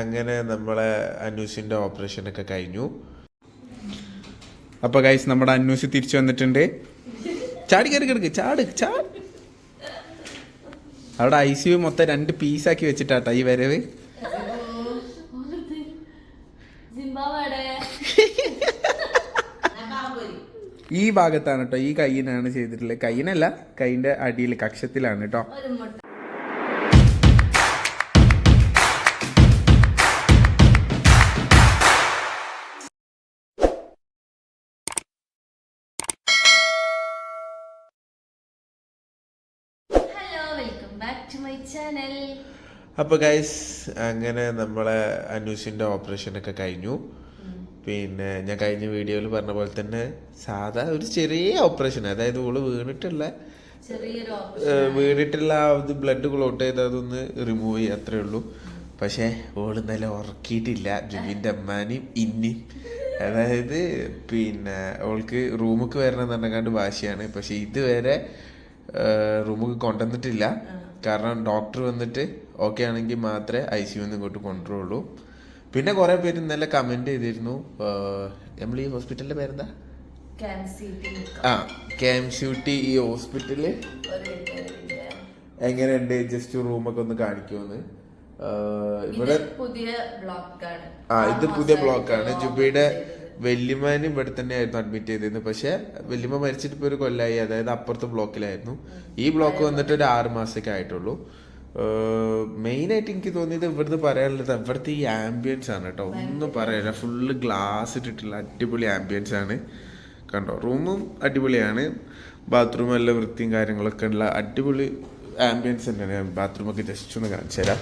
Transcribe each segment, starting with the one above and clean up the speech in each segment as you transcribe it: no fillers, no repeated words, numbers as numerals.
അങ്ങനെ നമ്മളെ അന്നൂസിൻ്റെ ഓപ്പറേഷനൊക്കെ കഴിഞ്ഞു. അപ്പോൾ ഗൈസ് നമ്മുടെ അന്നൂസ് തിരിച്ചു വന്നിട്ടുണ്ട്. ചാടി കയറി കിടക്ക്, ചാട് ചാട്. അവിടെ ICU മൊത്തം 2 പീസാക്കി വെച്ചിട്ടാട്ടോ ഈ വരവ്. ഈ ഭാഗത്താണ് കേട്ടോ, ഈ കൈയിനാണ് ചെയ്തിട്ടുള്ളത്. കൈയിനല്ല, കൈയിന്റെ അടിയിൽ കക്ഷത്തിലാണ് കേട്ടോ. അപ്പോൾ ഗൈസ് അങ്ങനെ നമ്മളെ അന്നൂസിൻ്റെ ഓപ്പറേഷനൊക്കെ കഴിഞ്ഞു. പിന്നെ ഞാൻ കഴിഞ്ഞ വീഡിയോയിൽ പറഞ്ഞ പോലെ തന്നെ സാധാ ഒരു ചെറിയ ഓപ്പറേഷൻ, അതായത് ഓള് വീണിട്ടുള്ള ബ്ലഡ് ക്ലോട്ട് ചെയ്ത് അതൊന്ന് റിമൂവ് ചെയ്യുക, അത്രേ ഉള്ളൂ. പക്ഷേ ഓള് നല്ല ഉറക്കിയിട്ടില്ല ജുബിൻ്റെ അമ്മാനെയും ഇന്നിയും. അതായത് പിന്നെ ഓൾക്ക് റൂമിക്ക് വരണം എന്നുണ്ടെങ്കിൽ വാശിയാണ്. പക്ഷെ ഇതുവരെ റൂമിക്ക് കൊണ്ടുവന്നിട്ടില്ല. കാരണം ഡോക്ടർ വന്നിട്ട് ഓക്കെ ആണെങ്കിൽ മാത്രമേ ICU ഇങ്ങോട്ട് കൊണ്ടുവരുള്ളൂ. പിന്നെ കുറെ പേര് ഇന്നലെ കമന്റ് ചെയ്തിരുന്നു, നമ്മൾ ഈ ഹോസ്പിറ്റലിന്റെ പേരെന്താ, KMCT. ഈ ഹോസ്പിറ്റല് എങ്ങനെയുണ്ട്, ജസ്റ്റ് റൂമൊക്കെ ഒന്ന് കാണിക്കുമെന്ന്. ഇവിടെ ഇത് പുതിയ ബ്ലോക്കാണ്. ജുബിയുടെ വല്യമ്മന് ഇവിടെ തന്നെ ആയിരുന്നു അഡ്മിറ്റ് ചെയ്തിരുന്നത്. പക്ഷെ വല്യമ്മ മരിച്ചിട്ട് ഇപ്പോൾ ഒരു കൊല്ലമായി, അതായത് അപ്പുറത്തെ ബ്ലോക്കിലായിരുന്നു. ഈ ബ്ലോക്ക് വന്നിട്ട് ഒരു 6 മാസമൊക്കെ ആയിട്ടുള്ളൂ. മെയിനായിട്ട് എനിക്ക് തോന്നിയത് ഇവിടുന്ന് പറയാനുള്ളത് ഇവിടുത്തെ ഈ ആംബിയൻസ് ആണ് കേട്ടോ. ഒന്നും പറയാനില്ല, ഫുള്ള് ഗ്ലാസ് ഇട്ടിട്ടുള്ള അടിപൊളി ആംബിയൻസ് ആണ്. കണ്ടോ, റൂമും അടിപൊളിയാണ്, ബാത്റൂം എല്ലാം വൃത്തിയും കാര്യങ്ങളൊക്കെ ഉള്ള അടിപൊളി ആംബിയൻസ് തന്നെയാണ്. ഞാൻ ബാത്റൂമൊക്കെ ജസ്റ്റ് ഒന്ന് കാണിച്ചു തരാം.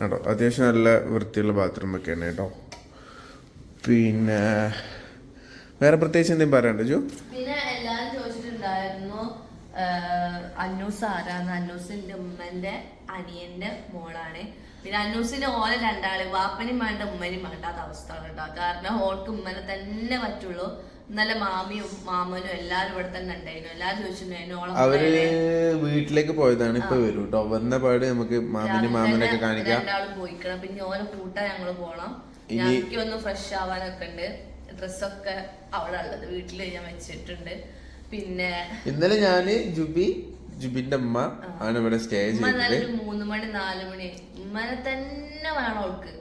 കേട്ടോ, അത്യാവശ്യം നല്ല വൃത്തിയുള്ള ബാത്റൂമൊക്കെയാണ് കേട്ടോ. പിന്നെ വേറെ പ്രത്യേകിച്ച് എന്തെങ്കിലും പറയാനുണ്ടോ ജോ? പിന്നെ എല്ലാരും ചോദിച്ചിട്ടുണ്ടായിരുന്നു അന്നൂസ് ആരാന്ന്. അന്നൂസിന്റെ ഉമ്മന്റെ അനിയന്റെ മോളാണ്. പിന്നെ അന്നൂസിന്റെ ഓലെ 2 ആള്, വാപ്പനും വേണ്ട ഉമ്മനും വേണ്ടാത്ത അവസ്ഥയാണ് കേട്ടോ. കാരണം ഓൾക്ക് ഉമ്മനെ തന്നെ പറ്റുള്ളൂ. ഇന്നലെ മാമിയും മാമനും എല്ലാരും ഇവിടെ തന്നെ ഉണ്ടായിരുന്നു. എല്ലാരും ചോദിച്ചിട്ടുണ്ടായിരുന്നു അവര് വീട്ടിലേക്ക് പോയതാണ്, ഇപ്പൊ വരും കേട്ടോ. വന്ന പാട് നമുക്ക് മാമനൊക്കെ കാണിക്കാം. 2 ആളും പോയിക്കണം. പിന്നെ ഓലെ കൂട്ടാൻ ഞങ്ങള് പോണം. ഞങ്ങൾക്ക് ഒന്ന് ഫ്രഷ് ആവാനൊക്കെ ഉണ്ട്. ഡ്രസ്സൊക്കെ അവിടെ ഉള്ളത് വീട്ടില് ഞാൻ വെച്ചിട്ടുണ്ട്. പിന്നെ ഇന്നലെ ഞാന് ജുബിന്റെ അമ്മ ആണ് ഇവിടെ സ്റ്റേ ചെയ്തത്. 3 മണി 4 മണി ഉമ്മനെ തന്നെ വേണം അവൾക്ക്.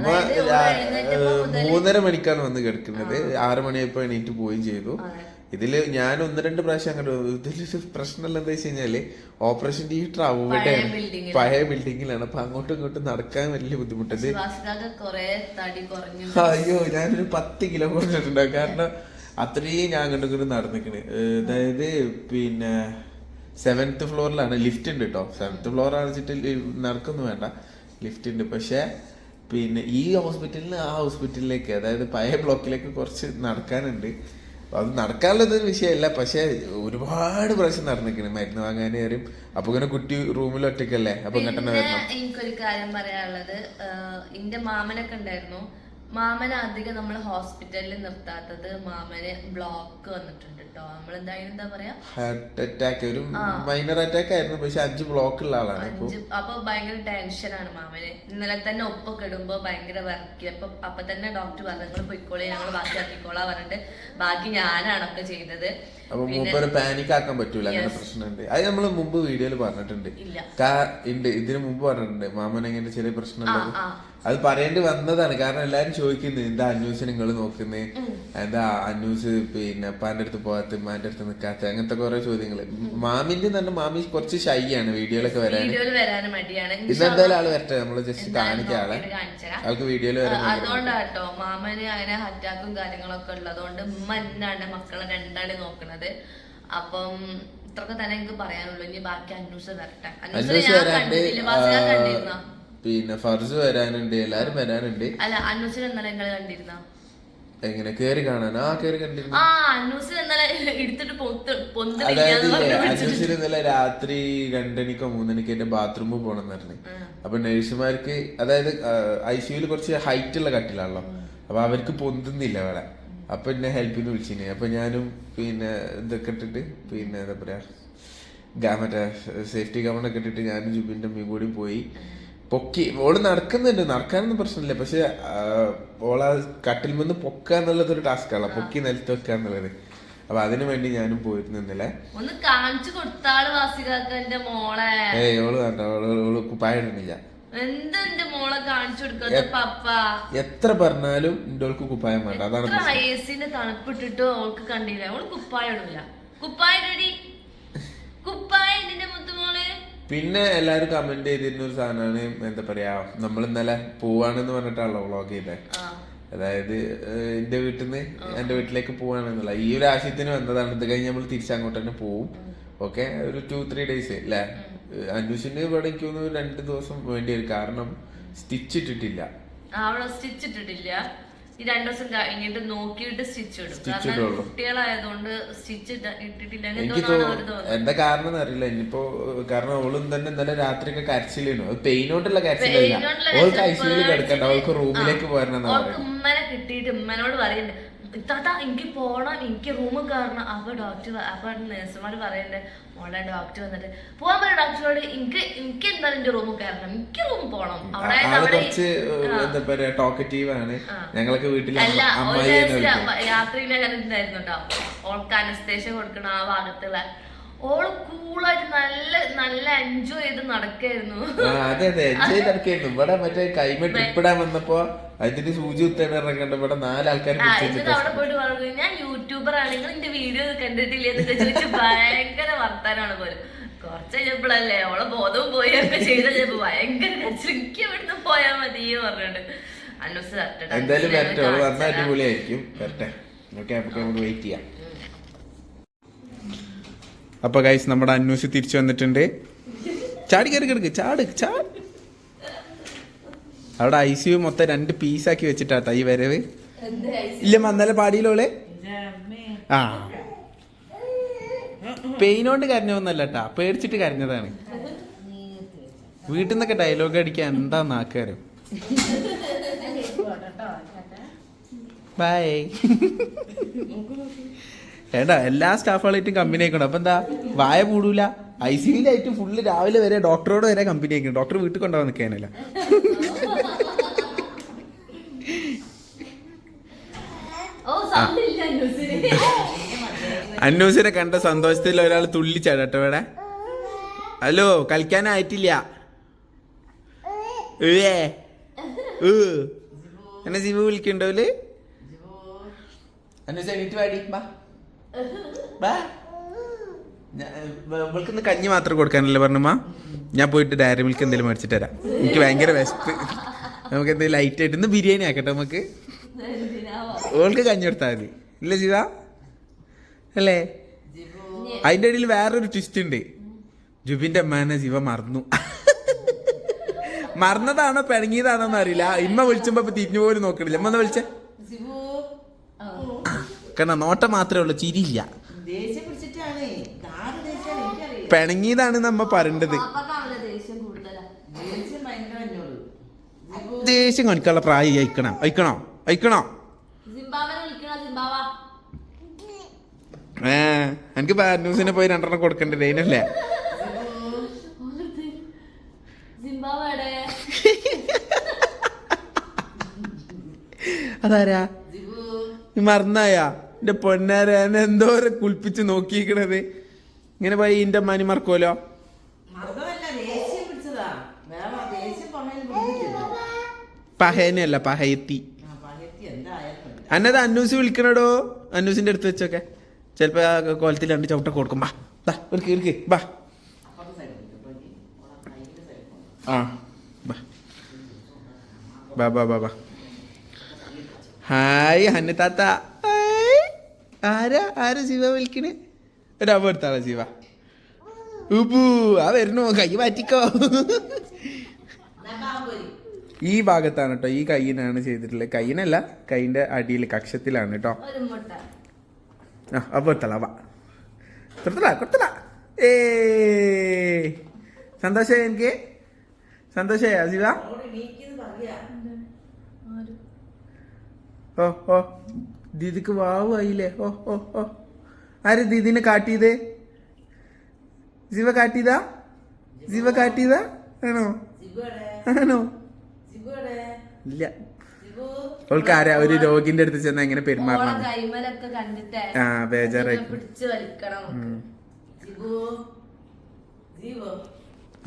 3:30 മണിക്കാണ് വന്ന് കിടക്കുന്നത്. 6 മണിയായപ്പോ എണീറ്റ് പോവുകയും ചെയ്തു. ഇതില് ഞാൻ 1-2 പ്രാവശ്യം അങ്ങനെ. ഇതിലൊരു പ്രശ്നം എന്താ വെച്ച് കഴിഞ്ഞാല് ഓപ്പറേഷൻ തിയേറ്റർ അവിടെയാണ്, പഴയ ബിൽഡിങ്ങിലാണ്. അപ്പൊ അങ്ങോട്ടും ഇങ്ങോട്ടും നടക്കാൻ വലിയ ബുദ്ധിമുട്ടത്. അയ്യോ, ഞാനൊരു 10 കിലോ കുറഞ്ഞിട്ടുണ്ടാവും. കാരണം അത്രയും ഞാൻ കണ്ടു നടന്നിക്കണ്. അതായത് പിന്നെ 7th ഫ്ലോറിലാണ്. ലിഫ്റ്റ് ഉണ്ട് കേട്ടോ. 7th ഫ്ലോർ അടിച്ചിട്ട് നടക്കൊന്നും വേണ്ട, ലിഫ്റ്റ് ഉണ്ട്. പക്ഷെ പിന്നെ ഈ ഹോസ്പിറ്റലിന് ആ ഹോസ്പിറ്റലിലേക്ക്, അതായത് പഴയ ബ്ലോക്കിലേക്ക് കുറച്ച് നടക്കാനുണ്ട്. അത് നടക്കാനുള്ളത് വിഷയമല്ല, പക്ഷെ ഒരുപാട് പ്രാവശ്യം നടന്നിരിക്കണം മരുന്ന് വാങ്ങാൻ കയറും. അപ്പൊ ഇങ്ങനെ കുട്ടി റൂമിൽ ഒറ്റയ്ക്കല്ലേ, അപ്പൊ ഇങ്ങോട്ടെ വരണം. എനിക്കൊരു കാര്യം പറയാനുള്ളത്, എന്റെ മാമനൊക്കെ ഉണ്ടായിരുന്നു. മാമനെ അധികം നമ്മൾ ഹോസ്പിറ്റലിൽ നിർത്താത്തത് മാമന് ബ്ലോക്ക് വന്നിട്ടുണ്ട് കേട്ടോ. നമ്മളെന്താ പറയാ, ഹാർട്ട് അറ്റാക്ക്, ഒരു മൈനർ അറ്റാക്ക് ആയിരുന്നു. പക്ഷെ 5 ബ്ലോക്ക് ഉള്ള ആളാണ്. അപ്പൊ ഭയങ്കര ടെൻഷനാണ് മാമന്. ഇന്നലെ തന്നെ ഒപ്പൊക്കെ ഇടുമ്പോ ഭയങ്കര വർക്ക്. അപ്പൊ തന്നെ ഡോക്ടർ പറഞ്ഞു നിങ്ങൾ പൊയ്ക്കോളി, ഞങ്ങൾ ബാക്കി ആക്കിക്കോളാ പറഞ്ഞിട്ട് ബാക്കി ഞാനാണൊക്കെ ചെയ്തത്. അപ്പൊ മൂപ്പര് പാനിക് ആക്കാൻ പറ്റൂല, അങ്ങനെ പ്രശ്നമുണ്ട്. അത് നമ്മള് മുമ്പ് വീഡിയോയിൽ പറഞ്ഞിട്ടുണ്ട്. ഇതിന് മുമ്പ് പറഞ്ഞിട്ടുണ്ട് മാമൻ എങ്ങനെ ചെറിയ പ്രശ്നമുള്ളത്. അത് പറയേണ്ടി വന്നതാണ്. കാരണം എല്ലാരും ചോദിക്കുന്നത് എന്താ അന്വേഷണം നിങ്ങൾ നോക്കുന്നത്, എന്താ അന്വേഷ് പിന്നെ അപ്പാന്റെ അടുത്ത് പോകാത്ത, ഉമ്മാന്റെ അടുത്ത് നിൽക്കാത്ത, അങ്ങനത്തെ കുറെ ചോദ്യങ്ങള്. മാമിന്റെ തന്നെ മാമി കുറച്ച് ഷൈ ആണ് വീഡിയോയിലൊക്കെ വരാൻ. ഇന്നെന്തായാലും ആള് വരട്ടെ, നമ്മള് ജസ്റ്റ് കാണിക്കാം ആളെ. ആൾക്ക് വീഡിയോയിൽ വരാൻ. അതുകൊണ്ടാട്ടോ മാമന് അങ്ങനെ അറ്റാക്കും കാര്യങ്ങളൊക്കെ ഉള്ളതുകൊണ്ട് ഉമ്മ എന്നാണ് മക്കളെ 2 ആള് നോക്കണത്. അപ്പം ഇത്രയൊക്കെ തന്നെ എനിക്ക് പറയാനുള്ളൂ. ഇനി ബാക്കി അന്വേഷണം വരട്ടെ. കണ്ടിരുന്നോ? പിന്നെ ഫർസ് വരാനുണ്ട്, എല്ലാരും വരാനുണ്ട്. അല്ല അന്വേഷണം ഇന്നലെ നിങ്ങൾ കണ്ടിരുന്നോ? എങ്ങനെ കേറി കാണാൻ? കേറി കണ്ടിരുന്നു. അതായത് അന്വേഷണം ഇന്നലെ രാത്രി 2:00 3:00 എന്റെ ബാത്റൂമിൽ പോണെന്ന് പറഞ്ഞു. അപ്പൊ നഴ്സുമാർക്ക്, അതായത് ICU കുറച്ച് ഹൈറ്റ് ഉള്ള കട്ടിലാണല്ലോ, അപ്പൊ അവർക്ക് പൊന്തുന്നില്ല അവിടെ. അപ്പൊ എന്നെ ഹെൽപ്പിന് വിളിച്ചിന്. അപ്പൊ ഞാനും പിന്നെ ഇതൊക്കെ ഇട്ടിട്ട് പിന്നെ എന്താ പറയാ മറ്റേ സേഫ്റ്റി ഗവണൊക്കെ ഇട്ടിട്ട് ഞാനും ജുബിന്റെ അമ്മയും കൂടി പോയി പൊക്കി. ഓള് നടക്കുന്നുണ്ട്, നടക്കാനൊന്നും പ്രശ്നമില്ല. പക്ഷെ ഓളാ കട്ടിൽ നിന്ന് പൊക്കുക എന്നുള്ളത് ഒരു ടാസ്ക്കാണ്, പൊക്കി നിലത്ത് വെക്കുക എന്നുള്ളത്. അപ്പൊ അതിനു വേണ്ടി ഞാനും പോയിരുന്നു ഇന്നലെ. ഒന്ന് കാണിച്ചു കൊടുത്താള് വാസികാക്കന്റെ മോളെ. ഓള് കണ്ട ഓള് കുപ്പായിടുന്നില്ല. എന്തെന്റെ മോളെ കാണിച്ചു കൊടുക്കാത്ത പപ്പ. എത്ര പറഞ്ഞാലും എന്റെ ഓൾക്ക് കുപ്പായം വേണ്ട. അതാണ് ഐസിന്റെ തണുപ്പിട്ടിട്ട് ഓൾക്ക് കണ്ടില്ല. ഓള് കുപ്പായ ഇടില്ല. കുപ്പായടി കുപ്പായ ഇതിന്റെ മുത്തുമോള്. പിന്നെ എല്ലാരും കമന്റ് ചെയ്തിരുന്ന ഒരു സാധനമാണ്, എന്താ പറയാ, നമ്മൾ ഇന്നലെ പോവാണെന്ന് പറഞ്ഞിട്ടാണല്ലോ വ്ളോഗ് ചെയ്തേ. അതായത് എന്റെ വീട്ടിൽ നിന്ന് എന്റെ വീട്ടിലേക്ക് പോവാണെന്നുള്ള ഈ ഒരു ആശയത്തിന് വന്നതാണ്. ഇത് കഴിഞ്ഞ് നമ്മൾ തിരിച്ചങ്ങോട്ട് തന്നെ പോവും. ഓക്കെ, ഒരു 2-3 days അല്ലേ. അന്വേഷിന് ഇവിടെ എനിക്ക് 2 ദിവസം വേണ്ടി വരും. കാരണം സ്റ്റിച്ച് ഇട്ടിട്ടില്ല. സ്റ്റിച്ച് ഇട്ടിട്ടില്ല. ഈ 2 ദിവസം കഴിഞ്ഞിട്ട് നോക്കിയിട്ട് സ്റ്റിച്ച് ഇടും. കാരണം കുട്ടികളായതുകൊണ്ട് സ്റ്റിച്ച് ഇട്ടിട്ടില്ല. എന്താ കാരണം അറിയില്ല ഇനിയിപ്പോ. കാരണം അവളും തന്നെ ഇന്നലെ രാത്രിയൊക്കെ കരച്ചില്ലേനു. അത് പെയിനോട്ടുള്ള കരച്ചിലല്ല, അവൾക്ക് ഐസിയുവിൽ കിടക്കണ്ട, അവൾക്ക് റൂമിലേക്ക് പോരണം. ഉമ്മനെ കിട്ടിയിട്ട് ഉമ്മനോട് പറയുന്നുണ്ട്, ഇത്താത്ത എനിക്ക് പോണം, എനിക്ക് റൂം കയറണം. അപ്പൊ ഡോക്ടർ അപ്പൊ നഴ്സുമാര് പറയണ്ടേ, മോളെ ഡോക്ടർ വന്നിട്ട് പോവാൻ പറയാം ഡോക്ടറോട്, എനിക്ക് എന്തായാലും എന്റെ റൂമിൽ കയറണം, എനിക്ക് റൂം പോണം. കുറച്ച് എന്താ പറയാ ടോക്കറ്റീവ് ആണ്. ഞങ്ങളൊക്കെ വീട്ടിൽ അല്ല, രാത്രിയിൽ അങ്ങനെ ഉണ്ടായിരുന്നു കേട്ടോ. ഓൾക്ക് അനസ്തേഷ്യ കൊടുക്കണം ആ ഭാഗത്തുള്ള. ഓള് കൂളായിട്ട് നല്ല എൻജോയ് ചെയ്ത് നടക്കായിരുന്നു. അതെ എൻജോയ് നടക്കായിരുന്നു. ഇവിടെ മറ്റേ കൈമ ട്രിപ്പിടാൻ വന്നപ്പോ അതിന് സൂചി കുത്താൻ ഇവിടെ 4 ആൾക്കാർ അവിടെ പോയിട്ട് പറഞ്ഞു, ഞാൻ യൂട്യൂബർ ആണ്, നിങ്ങൾ എന്റെ വീഡിയോ കണ്ടിട്ടില്ലേ എന്നൊക്കെ ചോദിച്ചു. ഭയങ്കര വർത്താനാണ് പോലും. കുറച്ച് കഴിഞ്ഞപ്പോഴല്ലേ ഓളെ ബോധവും പോയൊക്കെ ചെയ്ത ഭയങ്കര എനിക്ക് ഇവിടുന്ന് പോയാൽ മതി പറഞ്ഞിട്ട് എന്തായാലും വരട്ടെ. ഓള് വന്ന അടിപൊളിയായിരിക്കും. വരട്ടെ, ഓക്കെ, നമുക്ക് വെയിറ്റ് ചെയ്യാം. അപ്പൊ ഗൈസ് നമ്മുടെ അന്വേഷി തിരിച്ചു വന്നിട്ടുണ്ട്. ചാടി കയറി കിടക്ക്, ചാട്. അവിടെ ICU മൊത്തം 2 പീസാക്കി വെച്ചിട്ടാ ഈ വരവ്. ഇല്ല മന്നലെ പാടിയിലോളെ. ആ പെയിനോണ്ട് കരഞ്ഞൊന്നല്ല കേട്ടാ, പേടിച്ചിട്ട് കരഞ്ഞതാണ്. വീട്ടിൽ നിന്നൊക്കെ ഡയലോഗ് അടിക്കാൻ എന്താ നാക്കാരോ. ബൈ. ഏട്ടാ എല്ലാ സ്റ്റാഫുകളായിട്ടും കമ്പനി ആയിക്കണം. അപ്പൊ എന്താ വായ കൂടൂല. ICUലായിട്ട് ഫുള്ള് രാവിലെ വരെ ഡോക്ടറോട് വരെ കമ്പനി ആയിക്കണം. ഡോക്ടർ വീട്ടിൽ കൊണ്ടുപോകാൻ നിൽക്കാനല്ല. അന്നൂസിനെ കണ്ട സന്തോഷത്തിൽ ഒരാൾ തുള്ളിച്ചാടട്ടോ ഇവിടെ. ഹലോ, കളിക്കാനായിട്ടില്ല എന്നെ ജീവ വിളിക്കണ്ടോല്. അന്നൂസ് എണീറ്റ് വാടി, ഇവൾക്കിന്ന് കഞ്ഞി മാത്രം കൊടുക്കാനല്ലേ പറഞ്ഞമ്മ. ഞാൻ പോയിട്ട് ഡയറി മിൽക്ക് എന്തെങ്കിലും മേടിച്ചിട്ട് തരാം. എനിക്ക് ഭയങ്കര വിശപ്പ്. നമുക്ക് എന്തെങ്കിലും ലൈറ്റ് ആയിട്ട് ഇന്ന് ബിരിയാണി ആക്കട്ടെ നമുക്ക്. ഓൾക്ക് കഞ്ഞി കൊടുത്താൽ മതി. ഇല്ല ജീവ അല്ലേ? അതിന്റെ ഇടയിൽ വേറൊരു ട്വിസ്റ്റ് ഉണ്ട്. ജുബിന്റെ അമ്മേനെ ജീവ മറന്നു. മറന്നതാണോ പിണങ്ങിയതാണോ അറിയില്ല. ഇമ്മ വിളിച്ചപ്പോ തിരിഞ്ഞു പോലും നോക്കണില്ല. അമ്മ വിളിച്ചേ കാരണം നോട്ടം മാത്രമേ ഉള്ളൂ, ചിരിയില്ല. പിണങ്ങിയതാണ് നമ്മ പറയേണ്ടത്. ദേഷ്യം കാണിക്കാനുള്ള പ്രായം അയക്കണോ? എനിക്ക് ബാഡ് ന്യൂസിനെ പോയി 2 കൊടുക്കണ്ടേ അതിനല്ലേ. അതാരാ മറന്നായാ? എന്റെ പൊന്നാര എന്തോരം കുളിപ്പിച്ച് നോക്കിയിരിക്കണത്. ഇങ്ങനെ പോയി ഇന്റെ അമ്മാനി മറക്കുമല്ലോ. പഹേനല്ല പഹയത്തി. അന്നത് അന്നൂസ് വിളിക്കണടോ. അന്നൂസിന്റെ അടുത്ത് വെച്ചൊക്കെ ചിലപ്പോ കോലത്തിൽ 2 ചവിട്ട കൊടുക്കും. ബാ ബാ. ഹായ് ഹന്ന താത്ത. ആരാ ശിവ വിളിക്കണേ? ഒരു അവ എടുത്താളോ ശിവ. ഉപ്പു ആ വരുന്നു, കൈ മാറ്റിക്കോ. ഈ ഭാഗത്താണ് കേട്ടോ, ഈ കൈയിനാണ് ചെയ്തിട്ടുള്ളത്. കൈയിനല്ല, കൈന്റെ അടിയിൽ കക്ഷത്തിലാണ് കേട്ടോ. അപ്പൊ കൊടുത്തല. സന്തോഷായി എനിക്ക്. സന്തോഷായ ശിവ? ഓ ദീദിക്ക് വാവ് ആയില്ലേ? ഓ ആര് ദീദിനെ കാട്ടിയത്? ജീവ കാട്ടിയതാ ആണോ ആണോ ഇല്ല അവൾക്ക് ആരാ ഒരു രോഗിന്റെ അടുത്ത് ചെന്ന എങ്ങനെ പെരുമാറണം കൈമലൊക്കെ കണ്ടിട്ട് ആ ബേജാറായി പിടിച്ചു വലിക്കണം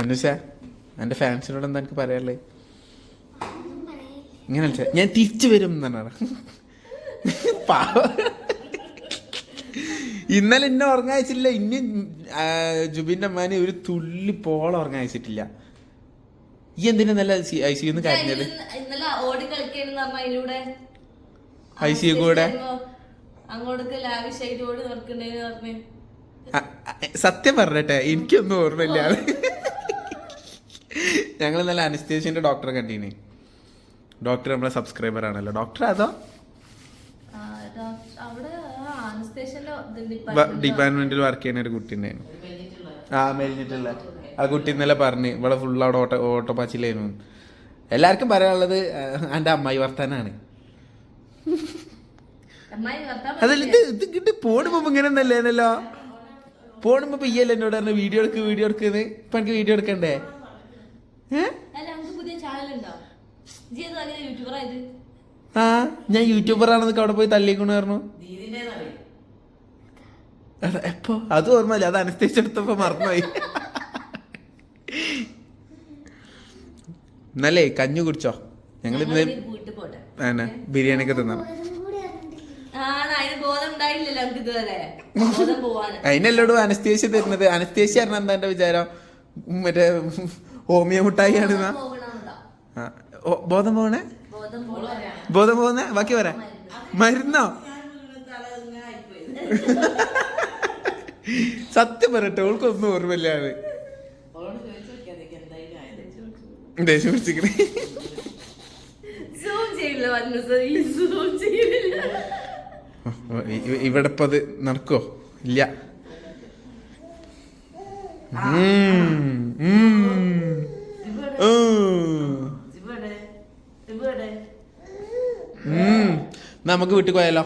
അനുഷ എന്റെ ഫാൻസിനോട് എന്താ എനിക്ക് പറയാനുള്ളത് ഇങ്ങനെ ഞാൻ തിരിച്ചു വരും എന്നാണ് ഇന്നലെ എന്നെ ഉറങ്ങായിച്ചില്ല ഇനി ജുബിന്റെ അമ്മാനെ ഒരു തുള്ളി പോളം ഉറങ്ങായിച്ചിട്ടില്ല ഈ എന്തിനാ നല്ല ഐസിന്ന് കരഞ്ഞത് ഓടി കളിക്കുന്ന ഐസിയു കൂടെ അങ്ങോട്ട് ലാവിഷായിട്ട് ഓടി നടക്കണ്ടേന്ന് പറഞ്ഞു സത്യം പറഞ്ഞട്ടെ എനിക്കൊന്നും ഓർമ്മയില്ല ഞങ്ങൾ നല്ല അനസ്തേഷ്യന്റെ ഡോക്ടറെ കണ്ടീന് ഡോക്ടർ നമ്മളെ സബ്സ്ക്രൈബർ ആണല്ലോ ഡോക്ടർ അതോ ഡിപ്പാർട്ട്മെന്റിൽ വർക്ക് ചെയ്യുന്ന ഒരു കുട്ടി ഉണ്ടായിരുന്നു മെലിഞ്ഞിട്ടുള്ള ആ കുട്ടി ഇന്നലെ പറഞ്ഞ് ഇവിടെ ഫുൾ അവിടെ ഓട്ടപ്പാച്ചിലായിരുന്നു എല്ലാവർക്കും പറയാനുള്ളത് എൻ്റെ അമ്മായി വർത്താനാണ് അതല്ല ഇത് കിട്ടി പോണുമ്പോ ഇങ്ങനെ ഒന്നല്ലേനല്ലോ പോണുമ്പോ ഇയ്യല്ലേ എന്നോട് പറഞ്ഞു വീഡിയോ എടുക്കുന്നത് ഇപ്പൊ എനിക്ക് വീഡിയോ എടുക്കണ്ടേ ആ ഞാൻ യൂട്യൂബർ ആണെന്നൊക്കെ അവിടെ പോയി തല്ലിക്കൊണ്ട് പറഞ്ഞു എപ്പോ അത് ഓർമ്മയില്ല അത് അനുസരിച്ചെടുത്തപ്പോ മറന്നുപോയി എന്നല്ലേ കഞ്ഞു കുടിച്ചോ ഞങ്ങൾ ഇന്ന് ബിരിയാണി ഒക്കെ തിന്നണം അതിനല്ലോടും അനസ്തേഷ്യ തരുന്നത് അനസ്തേഷ്യ പറഞ്ഞ എന്താ എന്റെ വിചാരം മറ്റേ ഹോമിയോ മുട്ടായി ആണെന്നാ ബോധം പോകണേ ബോധം പോകുന്ന ബാക്കി പറയാ മരുന്നോ സത്യം പറയട്ടെ ഓൾക്കൊന്നും ഓർമ്മയില്ലാതെ ദേഷ്യം പിടിച്ചിക്കണേ ഇവിടെ ഇപ്പൊ അത് നടക്കോ ഇല്ല നമുക്ക് വീട്ടിൽ പോയാലോ